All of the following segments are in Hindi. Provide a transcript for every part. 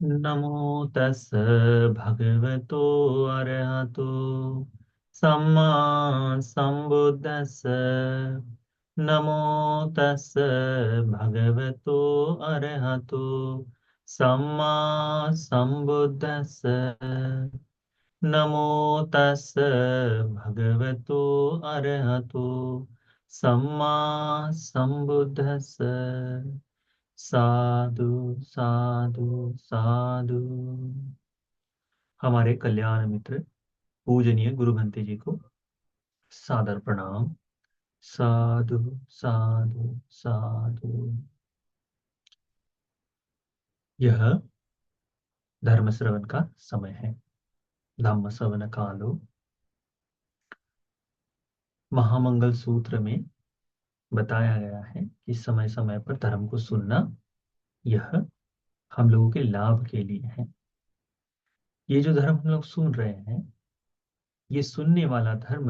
नमो तस् भगवतो अरहतो सम्मा सम्बुद्धस्स। नमो तस् भगवतो अरहतो सम्मा सम्बुद्धस्स। नमो तस् भगवतो अरहतो सम्मा सम्बुद्धस्स। साधु साधु साधु। हमारे कल्याण मित्र पूजनीय गुरु भंते जी को सादर प्रणाम। साधु साधु साधु। यह धर्म श्रवण का समय है। धम्म श्रवण कालो। महामंगल सूत्र में बताया गया है कि समय समय पर धर्म को सुनना यह हम लोगों के लाभ के लिए है। ये जो धर्म हम लोग सुन रहे हैं, ये सुनने वाला धर्म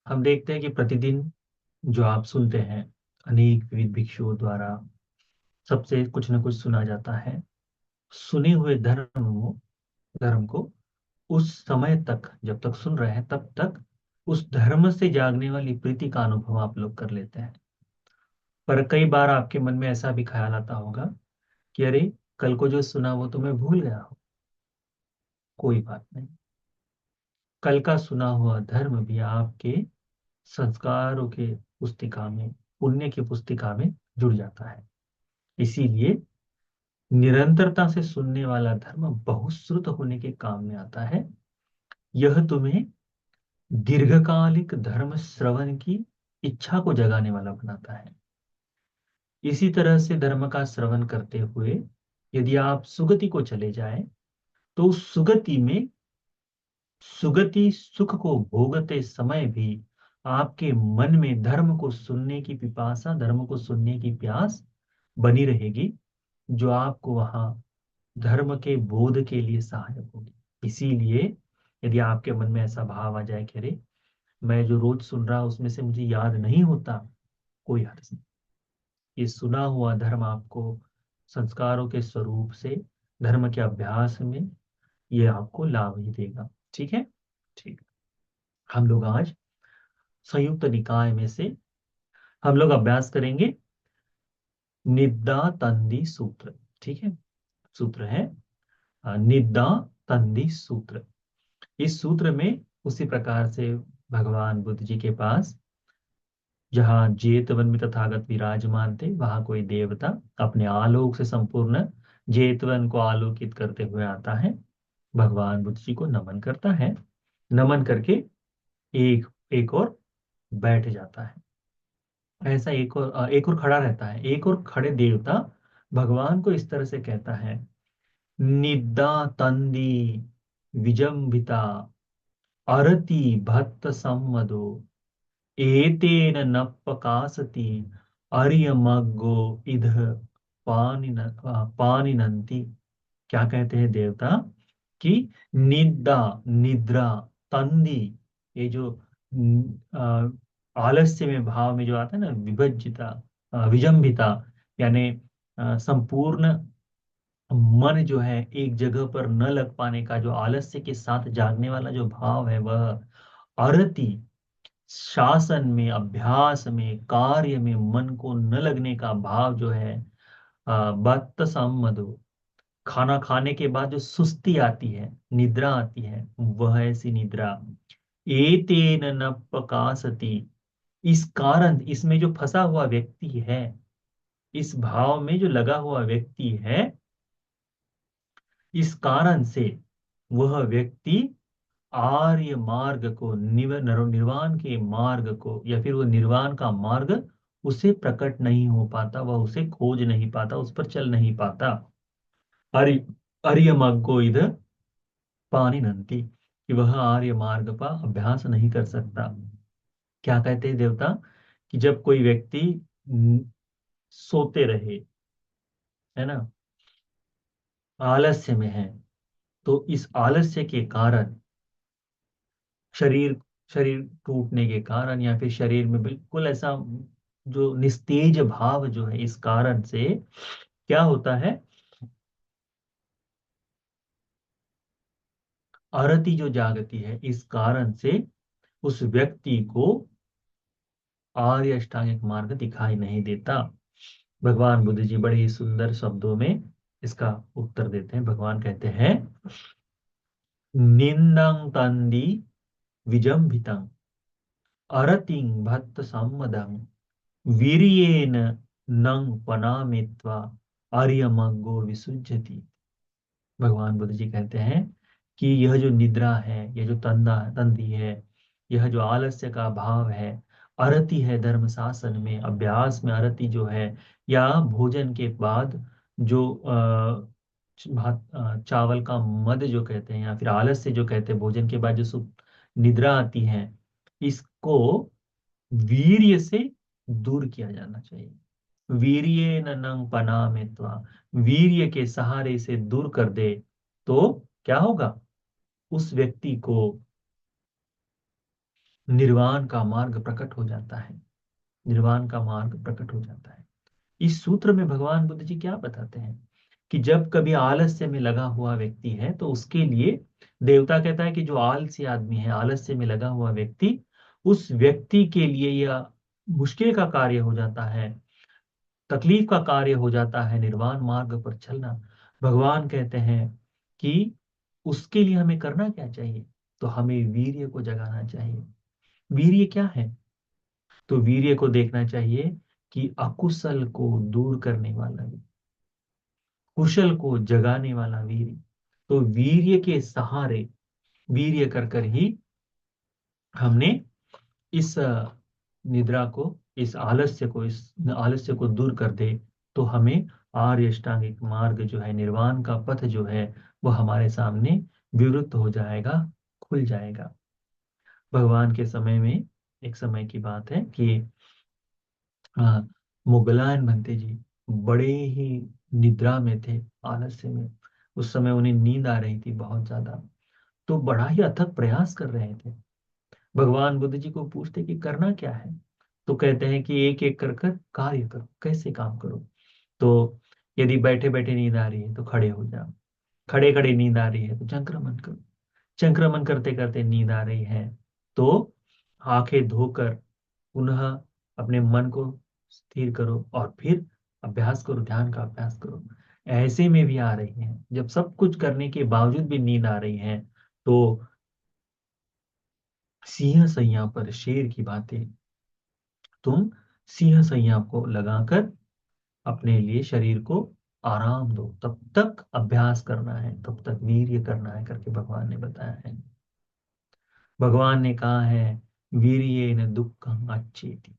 हम देखते हैं कि प्रतिदिन जो आप सुनते हैं, अनेक विविध भिक्षुओं द्वारा सबसे कुछ न कुछ सुना जाता है। सुने हुए धर्म को उस समय तक, जब तक सुन रहे हैं तब तक उस धर्म से जागने वाली प्रीति का अनुभव आप लोग कर लेते हैं। पर कई बार आपके मन में ऐसा भी ख्याल आता होगा कि अरे, कल को जो सुना वो तो मैं भूल गया हूँ। कोई बात नहीं, कल का सुना हुआ धर्म भी आपके संस्कारों के पुस्तिका में, पुण्य की पुस्तिका में जुड़ जाता है। इसीलिए निरंतरता से सुनने वाला धर्म बहुश्रुत होने के काम में आता है। यह तुम्हें दीर्घकालिक धर्म श्रवण की इच्छा को जगाने वाला बनाता है। इसी तरह से धर्म का श्रवण करते हुए यदि आप सुगति को चले जाएं, तो उस सुगति में सुगति सुख को भोगते समय भी आपके मन में धर्म को सुनने की पिपासा, धर्म को सुनने की प्यास बनी रहेगी, जो आपको वहां धर्म के बोध के लिए सहायक होगी। इसीलिए यदि आपके मन में ऐसा भाव आ जाए कि अरे, मैं जो रोज सुन रहा उसमें से मुझे याद नहीं होता, कोई हर्ज नहीं। ये सुना हुआ धर्म आपको संस्कारों के स्वरूप से धर्म के अभ्यास में ये आपको लाभ ही देगा। ठीक है। ठीक। हम लोग आज संयुक्त निकाय में से हम लोग अभ्यास करेंगे निद्दा तंदी सूत्र। ठीक है। सूत्र है निद्दा तंदी सूत्र। इस सूत्र में उसी प्रकार से भगवान बुद्ध जी के पास, जहाँ जेतवन में तथागत विराजमान थे, वहां कोई देवता अपने आलोक से संपूर्ण जेतवन को आलोकित करते हुए आता है, भगवान बुद्ध जी को नमन करता है। नमन करके एक एक और बैठ जाता है। ऐसा एक और खड़ा रहता है। एक और खड़े देवता भगवान को इस तरह से कहता है, निद्दा तंदी विजंभिता अरति भक्त सम्मदो एतेन न पकासति अर्यमग्गो इध पानिनन्ति। क्या कहते हैं देवता कि निद्रा निद्रा तंदी, ये जो आलस्य में भाव में जो आता है ना, विभज्जिता, विजंभिता, यानी संपूर्ण मन जो है एक जगह पर न लग पाने का, जो आलस्य के साथ जागने वाला जो भाव है, वह अरति, शासन में, अभ्यास में, कार्य में मन को न लगने का भाव जो है, बत्त सम्मदो, खाना खाने के बाद जो सुस्ती आती है, निद्रा आती है, वह ऐसी निद्रा। एतेन न प्रकाशति, इस कारण, इसमें जो फंसा हुआ व्यक्ति है, इस भाव में जो लगा हुआ व्यक्ति है, इस कारण से वह व्यक्ति आर्य मार्ग को, निर्वाण के मार्ग को, या फिर वो निर्वाण का मार्ग उसे प्रकट नहीं हो पाता, वह उसे खोज नहीं पाता, उस पर चल नहीं पाता। आर्य आर्य मार्ग को इधर पानी नंती, कि वह आर्य मार्ग का अभ्यास नहीं कर सकता। क्या कहते हैं देवता कि जब कोई व्यक्ति सोते रहे, है ना, आलस्य में है, तो इस आलस्य के कारण शरीर शरीर टूटने के कारण, या फिर शरीर में बिल्कुल ऐसा जो निस्तेज भाव जो है, इस कारण से क्या होता है अरति जो जागती है, इस कारण से उस व्यक्ति को आर्य अष्टांगिक मार्ग दिखाई नहीं देता। भगवान बुद्ध जी बड़े ही सुंदर शब्दों में इसका उत्तर देते हैं। भगवान कहते हैं, निंदं तंदी विजंभितं अरतिं भक्त सम्मदं वीर्येन नंग पनामित्वा आर्यमग्गो विसुज्यति। भगवान बुद्ध जी कहते हैं कि यह जो निद्रा है, यह जो तंदी है, यह जो आलस्य का भाव है, अरति है धर्म शासन में, अभ्यास में अरति जो है, या भोजन के बाद जो चावल का मद जो कहते हैं, या फिर आलस्य जो कहते हैं, भोजन के बाद जो निद्रा आती है, इसको वीर्य से दूर किया जाना चाहिए। वीर्ये नंग पनामित्वा, वीर्य के सहारे से दूर कर दे तो क्या होगा? उस व्यक्ति को निर्वाण का मार्ग प्रकट हो जाता है। निर्वाण का मार्ग प्रकट हो जाता है। इस सूत्र में भगवान बुद्ध जी क्या बताते हैं कि जब कभी आलस्य में लगा हुआ व्यक्ति है तो उसके लिए देवता कहता है कि जो आलसी आदमी है, आलस्य में लगा हुआ व्यक्ति, उस व्यक्ति के लिए यह मुश्किल का कार्य हो जाता है, तकलीफ का कार्य हो जाता है निर्वाण मार्ग पर चलना। भगवान कहते हैं कि उसके लिए हमें करना क्या चाहिए? तो हमें वीर्य को जगाना चाहिए। वीर्य क्या है? तो वीर्य को देखना चाहिए कि अकुशल को दूर करने वाला वीर्य, कुशल को जगाने वाला वीर्य। तो वीर्य के सहारे, वीर्य कर कर ही हमने इस निद्रा को, इस आलस्य को दूर कर दे तो हमें आर्य अष्टांगिक मार्ग जो है, निर्वाण का पथ जो है, वो हमारे सामने विवृत हो जाएगा, खुल जाएगा। भगवान के समय में एक समय की बात है कि हाँ, मुगलायन भंते जी बड़े ही निद्रा में थे, आलस्य में। उस समय उन्हें नींद आ रही थी बहुत ज्यादा, तो बड़ा ही अथक प्रयास कर रहे थे। भगवान बुद्ध जी को पूछते कि करना क्या है? तो कहते हैं कि एक एक कर कर कार्य करो, कैसे काम करो? तो यदि बैठे बैठे नींद आ रही है तो खड़े हो जाओ, खड़े खड़े नींद आ रही है तो संक्रमण करो, संक्रमण करते करते नींद आ रही है तो आंखें धोकर पुनः अपने मन को स्थिर करो और फिर अभ्यास करो, ध्यान का अभ्यास करो। ऐसे में भी आ रही है, जब सब कुछ करने के बावजूद भी नींद आ रही है तो सिंह सैया पर शेर की बातें, तुम सिंह सैया को लगाकर अपने लिए शरीर को आराम दो, तब तक अभ्यास करना है, तब तक वीर्य करना है करके भगवान ने बताया है। भगवान ने कहा है, वीर्येन दुःखं अच्छेति।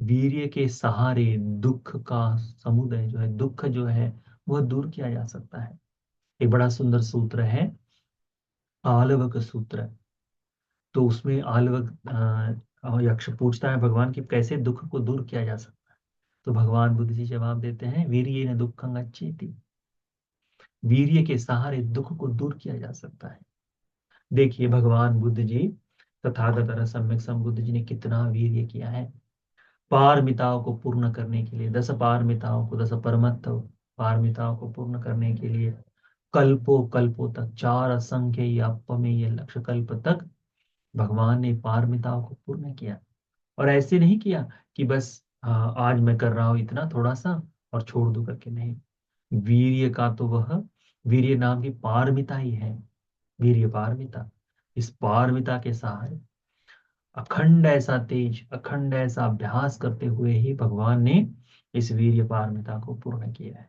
वीर्य के सहारे दुख का समुदय जो है, दुख जो है, वह दूर किया जा सकता है। एक बड़ा सुंदर सूत्र है, आलवक सूत्र। तो उसमें आलवक यक्ष पूछता है भगवान की कैसे दुख को दूर किया जा सकता है। तो भगवान बुद्ध जी जवाब देते हैं, वीर्येन दुःखं अच्छेति। वीर्य के सहारे दुख को दूर किया जा सकता है। देखिए भगवान बुद्ध जी, तथागत सम्यक संबुद्ध जी ने कितना वीर्य किया है पारमिताओं को पूर्ण करने के लिए, 10 पारमिताओं को, 10 परमत्त पारमिताओं को पूर्ण करने के लिए कल्पों कल्पों तक, 4 असंख्य या अपमेय लक्ष्य कल्प तक भगवान ने पारमिताओं को पूर्ण किया। और ऐसे नहीं किया कि बस आज मैं कर रहा हूं इतना थोड़ा सा और छोड़ दूं करके, नहीं। वीर्य का तो वह, वीर्य नाम की पारमिता ही है, वीर्य पारमिता। इस पारमिता के सहारे अखंड ऐसा तेज, अखंड ऐसा अभ्यास करते हुए ही भगवान ने इस वीर्य पारमिता को पूर्ण किया है।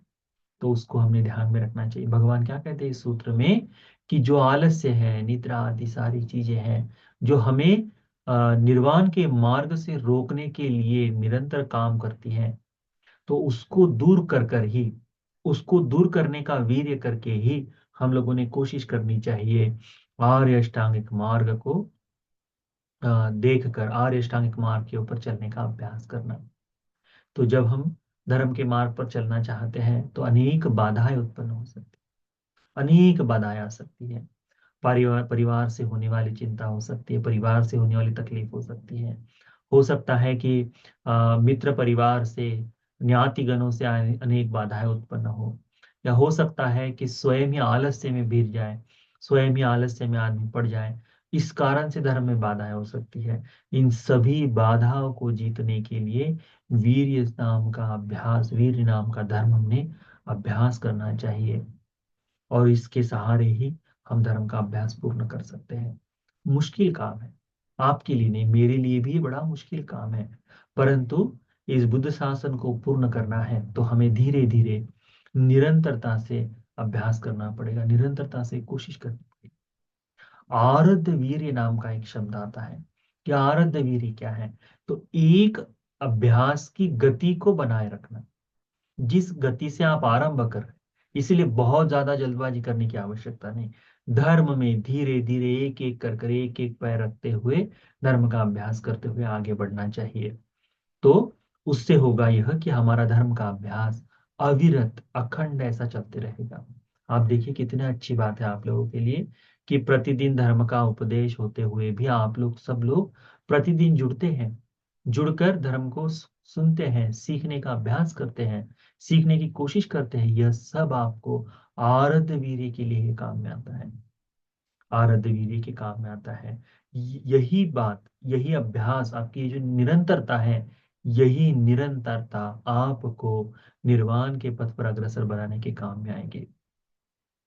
तो उसको हमने ध्यान में रखना चाहिए। भगवान क्या कहते हैं इस सूत्र में कि जो आलस्य है, निद्रा आदि सारी चीजें हैं जो हमें निर्वाण के मार्ग से रोकने के लिए निरंतर काम करती हैं, तो उसको दूर कर कर ही, उसको दूर करने का वीर्य करके ही हम लोगों ने कोशिश करनी चाहिए आर्य अष्टांगिक मार्ग को देख कर, आर्य अष्टांगिक मार्ग के ऊपर चलने का अभ्यास करना। तो जब हम धर्म के मार्ग पर चलना चाहते हैं तो अनेक बाधाएं उत्पन्न हो सकती, अनेक बाधाएं आ सकती है। परिवार से होने वाली चिंता हो सकती है, परिवार से होने वाली तकलीफ हो सकती है। हो सकता है कि मित्र परिवार से, ज्ञातिगणों से अनेक बाधाएं उत्पन्न हो, या हो सकता है कि स्वयं ही आलस्य में गिर जाए स्वयं ही आलस्य में आदमी पड़ जाए, इस कारण से धर्म में बाधाएं हो सकती है। इन सभी बाधाओं को जीतने के लिए वीर नाम का धर्म हमने अभ्यास करना चाहिए, और इसके सहारे ही हम धर्म का अभ्यास पूर्ण कर सकते हैं। मुश्किल काम है, आपके लिए नहीं, मेरे लिए भी ये बड़ा मुश्किल काम है, परंतु इस बुद्ध शासन को पूर्ण करना है तो हमें धीरे धीरे निरंतरता से अभ्यास करना पड़ेगा, निरंतरता से कोशिश करनी पड़ेगी। आरब्ध वीर्य नाम का एक शब्द आता है कि आरब्ध वीर्य क्या है, तो एक अभ्यास की गति को बनाए रखना, जिस गति से आप आरंभ कर रहे हैं। इसीलिए बहुत ज्यादा जल्दबाजी करने की आवश्यकता नहीं, धर्म में धीरे धीरे एक एक कर एक एक पैर रखते हुए धर्म का अभ्यास करते हुए आगे बढ़ना चाहिए। तो उससे होगा यह कि हमारा धर्म का अभ्यास अविरत अखंड ऐसा चलते रहेगा। आप देखिए कितनी अच्छी बात है आप लोगों के लिए कि प्रतिदिन धर्म का उपदेश होते हुए भी आप लोग सब लोग प्रतिदिन जुड़ते हैं, जुड़कर धर्म को सुनते हैं, सीखने का अभ्यास करते हैं, सीखने की कोशिश करते हैं। यह सब आपको आरब्ध वीर्य के लिए ही काम में आता है, आराध्य वीर्य के काम में आता है। यही बात, यही अभ्यास, आपकी ये जो निरंतरता है, यही निरंतरता आपको निर्वाण के पथ पर अग्रसर बनाने के काम में आएंगे।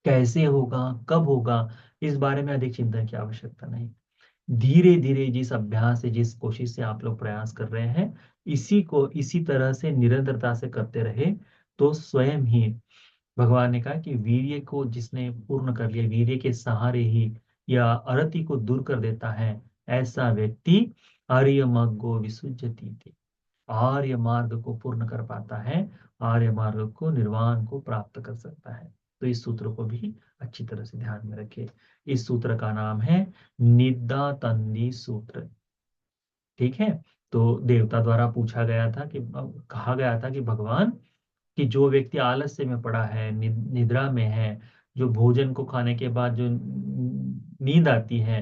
कैसे होगा, कब होगा, इस बारे में अधिक चिंतन की आवश्यकता नहीं। धीरे धीरे जिस अभ्यास से, जिस कोशिश से आप लोग प्रयास कर रहे हैं, इसी को इसी तरह से निरंतरता से करते रहे तो स्वयं ही भगवान ने कहा कि वीर्य को जिसने पूर्ण कर लिया, वीर्य के सहारे ही या अरति को दूर कर देता है, ऐसा व्यक्ति आर्य मग्गो विसुज्यति थी, आर्य मार्ग को पूर्ण कर पाता है, आर्य मार्ग को, निर्वाण को प्राप्त कर सकता है। तो इस सूत्र को भी अच्छी तरह से ध्यान में रखें। इस सूत्र का नाम है निद्दा तंदी सूत्र। ठीक है। तो देवता द्वारा पूछा गया था कि, कहा गया था कि भगवान, कि जो व्यक्ति आलस्य में पड़ा है, निद्रा में है, जो भोजन को खाने के बाद जो नींद आती है,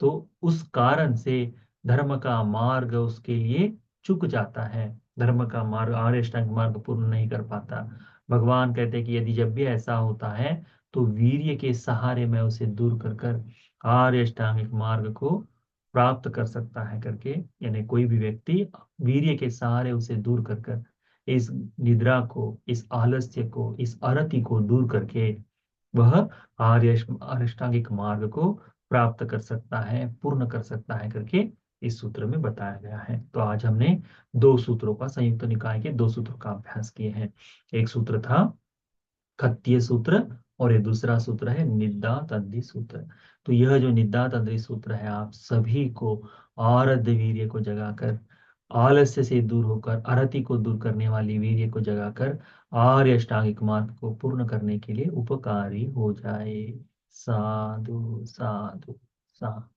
तो उस कारण से धर्म का मार्ग उसके लिए चूक जाता है, धर्म का मार्ग, आर्य अष्टांग मार्ग पूर्ण नहीं कर पाता। भगवान कहते हैं कि यदि जब भी ऐसा होता है तो वीर्य के सहारे में उसे दूर कर कर आर्य अष्टांगिक मार्ग को प्राप्त कर सकता है करके, यानी कोई भी व्यक्ति वीर्य के सहारे उसे दूर कर कर इस निद्रा को, इस आलस्य को, इस अरति को दूर करके वह अष्टांगिक मार्ग को प्राप्त कर सकता है, पूर्ण कर सकता है करके इस सूत्र में बताया गया है। तो आज हमने दो सूत्रों का, संयुक्त निकाय के दो सूत्रों का अभ्यास किए हैं। एक सूत्र था खत्तीय सूत्र और ये दूसरा सूत्र है निद्दा तंदी सूत्र। तो यह जो निद्दा तंदी सूत्र है, आप सभी को आरब्ध वीर्य को जगाकर, आलस्य से दूर होकर अरति को दूर करने वाली वीर्य को जगाकर आर्य अष्टांगिक मार्ग को पूर्ण करने के लिए उपकारी हो जाए। साधु साधु साधु।